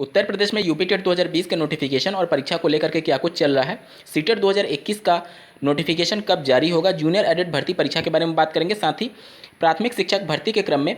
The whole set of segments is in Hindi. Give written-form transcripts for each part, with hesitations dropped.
उत्तर प्रदेश में यूपी टेट 2020 के नोटिफिकेशन और परीक्षा को लेकर के क्या कुछ चल रहा है। सीटेट 2021 का नोटिफिकेशन कब जारी होगा, जूनियर एडेड भर्ती परीक्षा के बारे में बात करेंगे। साथ ही प्राथमिक शिक्षक भर्ती के क्रम में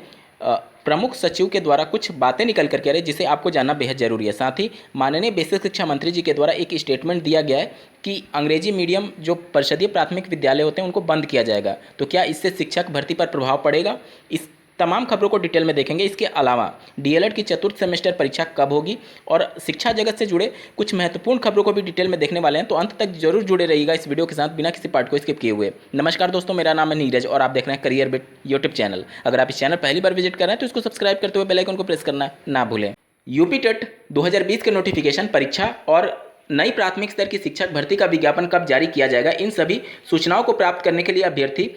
प्रमुख सचिव के द्वारा कुछ बातें निकल करके आ रही जिसे आपको जानना बेहद जरूरी है। साथ ही माननीय बेसिक शिक्षा मंत्री जी के द्वारा एक स्टेटमेंट दिया गया है कि अंग्रेजी मीडियम जो परिषदीय प्राथमिक विद्यालय होते हैं उनको बंद किया जाएगा। तो क्या इससे शिक्षक भर्ती पर प्रभाव पड़ेगा? इस तमाम खबरों को डिटेल में देखेंगे। इसके अलावा डीएलएड की चतुर्थ सेमेस्टर परीक्षा कब होगी और शिक्षा जगत से जुड़े कुछ महत्वपूर्ण खबरों को भी डिटेल में देखने वाले हैं। तो अंत तक जरूर जुड़े रहिएगा इस वीडियो के साथ, बिना किसी पार्ट को स्किप किए हुए। नमस्कार दोस्तों, मेरा नाम है नीरज और आप देख रहे हैं करियर बिट यूट्यूब चैनल। अगर आप इस चैनल पहली बार विजिट कर रहे हैं तो इसको सब्सक्राइब करते हुए बेल आइकन को प्रेस करना ना भूलें। यूपी टेट 2020 के नोटिफिकेशन, परीक्षा और नई प्राथमिक स्तर की शिक्षक भर्ती का विज्ञापन कब जारी किया जाएगा, इन सभी सूचनाओं को प्राप्त करने के लिए अभ्यर्थी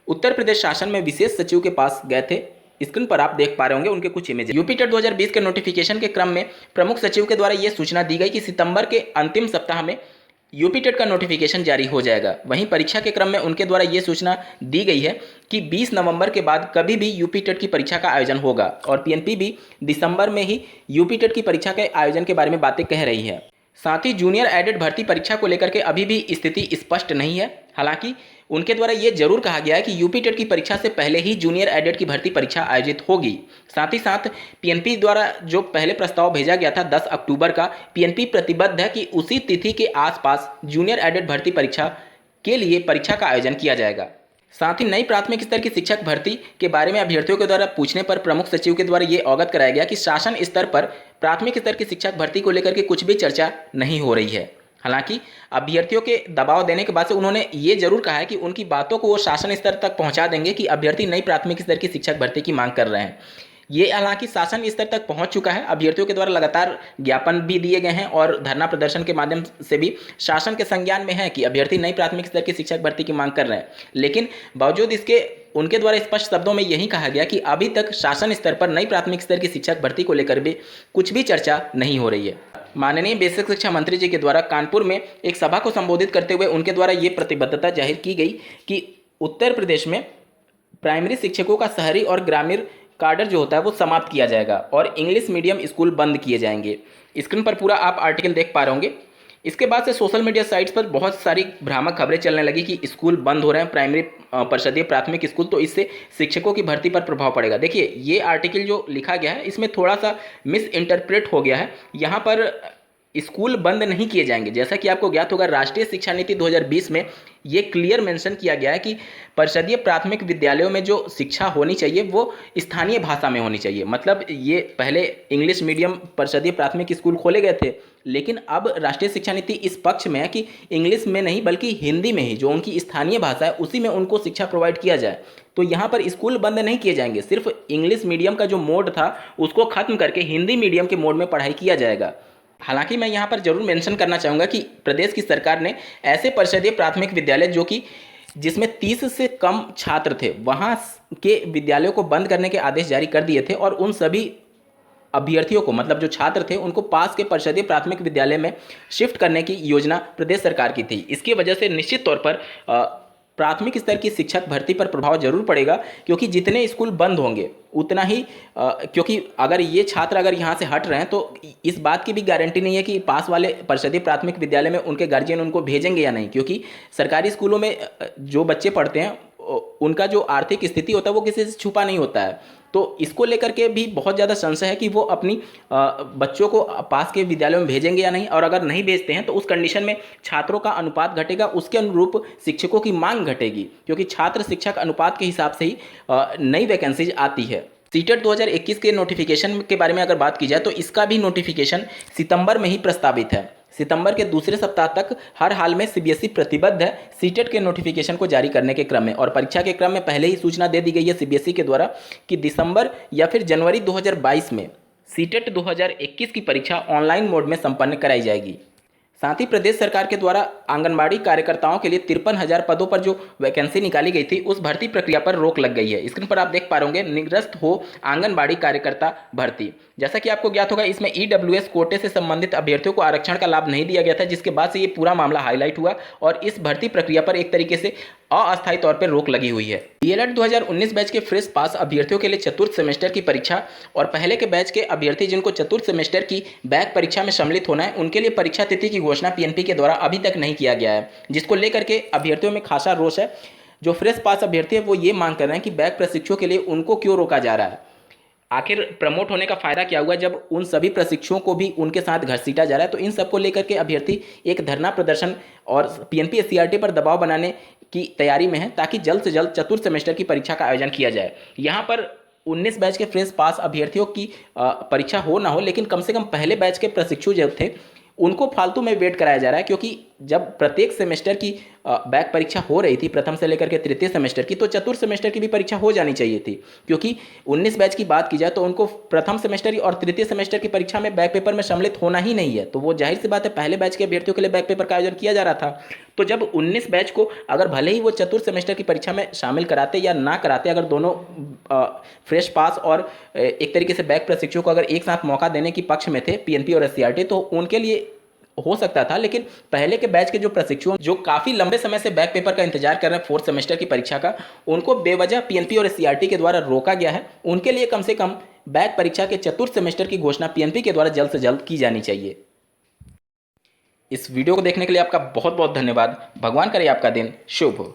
उत्तर प्रदेश शासन में विशेष सचिव के पास गए थे। स्क्रीन पर आप देख पा रहे होंगे उनके कुछ इमेज। यूपी टेट 2020 के नोटिफिकेशन के क्रम में प्रमुख सचिव के द्वारा यह सूचना दी गई कि सितंबर के अंतिम सप्ताह में यूपी टेट का नोटिफिकेशन जारी हो जाएगा। वहीं परीक्षा के क्रम में उनके द्वारा यह सूचना दी गई है कि 20 नवंबर के बाद कभी भी यूपी टेट की परीक्षा का आयोजन होगा और पीएनपी भी दिसंबर में ही यूपी टेट की परीक्षा के आयोजन के बारे में बातें कह रही है। साथ ही जूनियर एडेड भर्ती परीक्षा को लेकर के अभी भी स्थिति स्पष्ट नहीं है। हालांकि उनके द्वारा ये जरूर कहा गया है कि यूपी टेट की परीक्षा से पहले ही जूनियर एडेड की भर्ती परीक्षा आयोजित होगी। साथ ही साथ पीएनपी द्वारा जो पहले प्रस्ताव भेजा गया था 10 अक्टूबर का, पीएनपी प्रतिबद्ध है कि उसी तिथि के आसपास जूनियर एडेड भर्ती परीक्षा के लिए परीक्षा का आयोजन किया जाएगा। साथ ही नई प्राथमिक स्तर की शिक्षक भर्ती के बारे में अभ्यर्थियों के द्वारा पूछने पर प्रमुख सचिव के द्वारा ये अवगत कराया गया कि शासन स्तर पर प्राथमिक स्तर की शिक्षक भर्ती को लेकर के कुछ भी चर्चा नहीं हो रही है। हालांकि अभ्यर्थियों के दबाव देने के बाद से उन्होंने ये जरूर कहा है कि उनकी बातों को वो शासन स्तर तक पहुंचा देंगे कि अभ्यर्थी नई प्राथमिक स्तर की शिक्षक भर्ती की मांग कर रहे हैं। ये हालांकि शासन स्तर तक पहुंच चुका है। अभ्यर्थियों के द्वारा लगातार ज्ञापन भी दिए गए हैं और धरना प्रदर्शन के माध्यम से भी शासन के संज्ञान में है कि अभ्यर्थी नई प्राथमिक स्तर की शिक्षक भर्ती की मांग कर रहे हैं। लेकिन बावजूद इसके उनके द्वारा स्पष्ट शब्दों में यही कहा गया कि अभी तक शासन स्तर पर नई प्राथमिक स्तर की शिक्षक भर्ती को लेकर भी कुछ भी चर्चा नहीं हो रही है। माननीय बेसिक शिक्षा मंत्री जी के द्वारा कानपुर में एक सभा को संबोधित करते हुए उनके द्वारा ये प्रतिबद्धता जाहिर की गई कि उत्तर प्रदेश में प्राइमरी शिक्षकों का शहरी और ग्रामीण कार्डर जो होता है वो समाप्त किया जाएगा और इंग्लिश मीडियम स्कूल बंद किए जाएंगे। स्क्रीन पर पूरा आप आर्टिकल देख पा रहे होंगे। इसके बाद से सोशल मीडिया साइट्स पर बहुत सारी भ्रामक खबरें चलने लगी कि स्कूल बंद हो रहे हैं, प्राइमरी परिषदीय प्राथमिक स्कूल, तो इससे शिक्षकों की भर्ती पर प्रभाव पड़ेगा। देखिए, ये आर्टिकल जो लिखा गया है इसमें थोड़ा सा मिस इंटरप्रेट हो गया है। यहाँ पर स्कूल बंद नहीं किए जाएंगे। जैसा कि आपको ज्ञात होगा, राष्ट्रीय शिक्षा नीति 2020 में ये क्लियर मेंशन किया गया है कि परिषदीय प्राथमिक विद्यालयों में जो शिक्षा होनी चाहिए वो स्थानीय भाषा में होनी चाहिए। मतलब ये पहले इंग्लिश मीडियम परिषदीय प्राथमिक स्कूल खोले गए थे, लेकिन अब राष्ट्रीय शिक्षा नीति इस पक्ष में है कि इंग्लिश में नहीं बल्कि हिंदी में ही, जो उनकी स्थानीय भाषा है उसी में उनको शिक्षा प्रोवाइड किया जाए। तो यहाँ पर स्कूल बंद नहीं किए जाएंगे, सिर्फ इंग्लिश मीडियम का जो मोड था उसको खत्म करके हिंदी मीडियम के मोड में पढ़ाई किया जाएगा। हालांकि मैं यहाँ पर जरूर मेंशन करना चाहूँगा कि प्रदेश की सरकार ने ऐसे परिषदीय प्राथमिक विद्यालय जो कि जिसमें 30 से कम छात्र थे वहाँ के विद्यालयों को बंद करने के आदेश जारी कर दिए थे और उन सभी अभ्यर्थियों को, मतलब जो छात्र थे, उनको पास के परिषदीय प्राथमिक विद्यालय में शिफ्ट करने की योजना प्रदेश सरकार की थी। इसकी वजह से निश्चित तौर पर प्राथमिक स्तर की शिक्षक भर्ती पर प्रभाव जरूर पड़ेगा, क्योंकि जितने स्कूल बंद होंगे उतना ही क्योंकि अगर ये छात्र अगर यहाँ से हट रहे हैं तो इस बात की भी गारंटी नहीं है कि पास वाले परिषदीय प्राथमिक विद्यालय में उनके गार्जियन उनको भेजेंगे या नहीं, क्योंकि सरकारी स्कूलों में जो बच्चे पढ़ते हैं उनका जो आर्थिक स्थिति होता है वो किसी से छुपा नहीं होता है। तो इसको लेकर के भी बहुत ज़्यादा संशय है कि वो अपनी बच्चों को पास के विद्यालयों में भेजेंगे या नहीं, और अगर नहीं भेजते हैं तो उस कंडीशन में छात्रों का अनुपात घटेगा, उसके अनुरूप शिक्षकों की मांग घटेगी, क्योंकि छात्र शिक्षक अनुपात के हिसाब से ही नई वैकेंसीज आती है। सीटेट 2021 के नोटिफिकेशन के बारे में अगर बात की जाए तो इसका भी नोटिफिकेशन सितंबर में ही प्रस्तावित है। सितंबर के दूसरे सप्ताह तक हर हाल में सीबीएसई प्रतिबद्ध है सीटेट के नोटिफिकेशन को जारी करने के क्रम में, और परीक्षा के क्रम में पहले ही सूचना दे दी गई है सीबीएसई के द्वारा कि दिसंबर या फिर जनवरी 2022 में सीटेट 2021 की परीक्षा ऑनलाइन मोड में संपन्न कराई जाएगी। साथ ही प्रदेश सरकार के द्वारा आंगनबाड़ी कार्यकर्ताओं के लिए 53,000 पदों पर जो वैकेंसी निकाली गई थी उस भर्ती प्रक्रिया पर रोक लग गई है। स्क्रीन पर आप देख पा रहे होंगे, निरस्त हो आंगनबाड़ी कार्यकर्ता भर्ती। जैसा कि आपको ज्ञात होगा, इसमें ईडब्ल्यूएस कोटे से संबंधित अभ्यर्थियों को आरक्षण का लाभ नहीं दिया गया था, जिसके बाद से ये पूरा मामला हाईलाइट हुआ और इस भर्ती प्रक्रिया पर एक तरीके से अस्थायी तौर पर रोक लगी हुई है। डीएलएड 2019 बैच के फ्रेश पास अभ्यर्थियों के लिए चतुर्थ सेमेस्टर की परीक्षा और पहले के बैच के अभ्यर्थी जिनको चतुर्थ सेमेस्टर की बैक परीक्षा में सम्मिलित होना है, उनके लिए परीक्षा तिथि की घोषणा पीएनपी के द्वारा अभी तक नहीं किया गया है, जिसको लेकर के अभ्यर्थियों में खासा रोष है। जो फ्रेश पास अभ्यर्थी है वो ये मांग कर रहे हैं कि बैक प्रशिक्षुओं के लिए उनको क्यों रोका जा रहा है। आखिर प्रमोट होने का फायदा क्या हुआ जब उन सभी प्रशिक्षुओं को भी उनके साथ घसीटा जा रहा है। तो इन सबको लेकर के अभ्यर्थी एक धरना प्रदर्शन और पीएनपी एससीईआरटी पर दबाव बनाने की तैयारी में है, ताकि जल्द से जल्द चतुर्थ सेमेस्टर की परीक्षा का आयोजन किया जाए। यहाँ पर 19 बैच के फ्रेश पास अभ्यर्थियों की परीक्षा हो ना हो, लेकिन कम से कम पहले बैच के प्रशिक्षु जो थे उनको फालतू में वेट कराया जा रहा है, क्योंकि जब प्रत्येक सेमेस्टर की बैक परीक्षा हो रही थी, प्रथम से लेकर के तृतीय सेमेस्टर की, तो चतुर्थ सेमेस्टर की भी परीक्षा हो जानी चाहिए थी। क्योंकि 19 बैच की बात की जाए तो उनको प्रथम सेमेस्टर और तृतीय सेमेस्टर की परीक्षा में बैक पेपर में सम्मिलित होना ही नहीं है। तो वो जाहिर सी बात है पहले बैच के अभ्यर्थियों के लिए बैक पेपर का आयोजन किया जा रहा था। तो जब 19 बैच को अगर भले ही वो चतुर्थ सेमेस्टर की परीक्षा में शामिल कराते या ना कराते, अगर दोनों फ्रेश पास और एक तरीके से बैक प्रशिक्षुओं को अगर एक साथ मौका देने की पक्ष में थे पीएनपी और एससीईआरटी, तो उनके लिए हो सकता था। लेकिन पहले के बैच के जो प्रशिक्षु जो काफी लंबे समय से बैक पेपर का इंतजार कर रहे हैं फोर्थ सेमेस्टर की परीक्षा का, उनको बेवजह पीएनपी और एससीईआरटी के द्वारा रोका गया है। उनके लिए कम से कम बैक परीक्षा के चतुर्थ सेमेस्टर की घोषणा पीएनपी के द्वारा जल्द से जल्द की जानी चाहिए। इस वीडियो को देखने के लिए आपका बहुत बहुत धन्यवाद। भगवान करे आपका दिन शुभ हो।